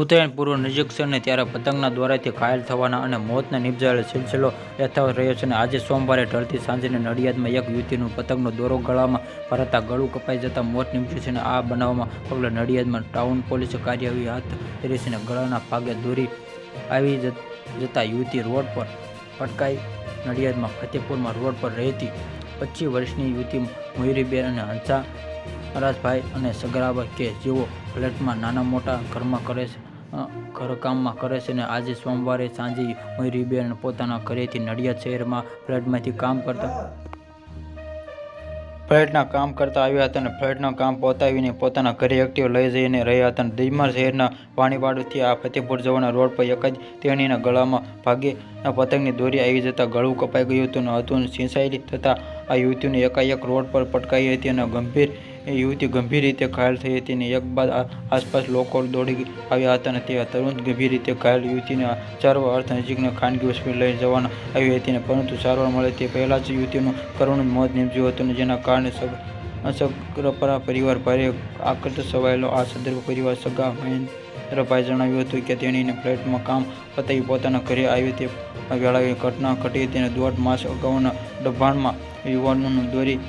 ઉત્તરાયણ પૂર્વ નજીક છે અને ત્યારે પતંગના દોરાથી ઘાયલ થવાના અને મોતને નિપજાવેલો સિલસિલો યથાવત રહ્યો છે. આજે સોમવારે ઢળતી સાંજે નડિયાદમાં એક યુવતીનું પતંગનો દોરો ગળામાં ભરાતા ગળું કપાઈ જતા મોત નીપજ્યું છે. આ બનાવમાં પગલે નડિયાદમાં ટાઉન પોલીસે કાર્યવાહી હાથ ધરી છે. ગળાના ભાગે દોરી આવી જતા યુવતી રોડ પર પટકાઈ. નડિયાદમાં ફતેપુરમાં રોડ પર રહેતી 25 વર્ષની યુવતી મયુરીબેન અને હંસા હરાસભાઈ અને સગરાબા કે જેઓ ફ્લેટમાં નાના મોટા ઘરકામમાં કરે છે અને આજે સોમવારે સાંજે મયુરીબેન પોતાના ઘરેથી નડિયાદ શહેરમાં ફ્લેટમાંથી ફ્લેટના કામ કરતા આવ્યા હતા અને ફ્લેટના કામ પતાવીને પોતાના ઘરે એક્ટિવ લઈ જઈને રહ્યા હતા. દીમાર શહેરના વાણીવાડથી આ ફતેપુર જવાના રોડ પર એક જ તેણીના ગળામાં ભાગે પતંગની દોરી આવી જતા ગળું કપાઈ ગયું હતું. સિંચાઈ થતાં આ યુવતીને એકાએક રોડ પર પટકાઈ હતી અને યુવતી ગંભીર રીતે ઘાયલ થઈ હતી અને એક બાદ આસપાસ લોકો દોડી આવ્યા હતા અને તે તુરંત ગંભીર રીતે ઘાયલ યુવતીને સારવાર અર્થે નજીકના ખાનગી હોસ્પિટલ લઈ જવામાં આવી હતી, પરંતુ સારવાર મળે તે પહેલાં જ યુવતીનું કરુણ મોત નીપજ્યું હતું, જેના કારણે સગર્ભા પરિવાર ભારે આક્રોશ છવાયેલો. આ સંદર્ભે પરિવાર સગા મહેન્દ્રભાઈ જણાવ્યું હતું કે તેણીને ફ્લેટમાં કામ પતાવી પોતાના ઘરે આવી તે વેળાએ ઘટના ઘટી હતી અને 1.5 માસ અગાઉના દબાણમાં યુવાનનું દોરી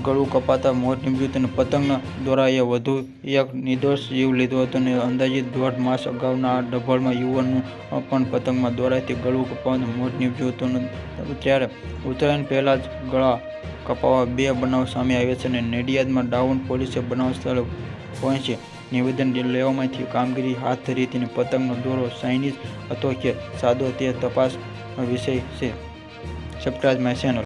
ગળું કપાતા મોત નીપજ્યું હતું. પતંગના દોરાએ વધુ એક નિર્દોષ જીવ લીધો હતો અને અંદાજિત 1.5 માસ અગાઉના આ દબાણમાં યુવાનનું પણ પતંગના દોરાથી ગળું કપાતા મોત નીપજ્યું હતું. ત્યારે ઉત્તરાયણ પહેલા જ ગળા કપાવવા 2 બનાવ સામે આવ્યા છે અને નડિયાદમાં ટાઉન પોલીસે બનાવ સ્થળે પહોંચી નિવેદન લેવાની કામગીરી હાથ ધરી હતી. પતંગનો દોરો ચાઇનીઝ હતો કે સાદો તે તપાસનો વિષય છે. Subscribe my channel.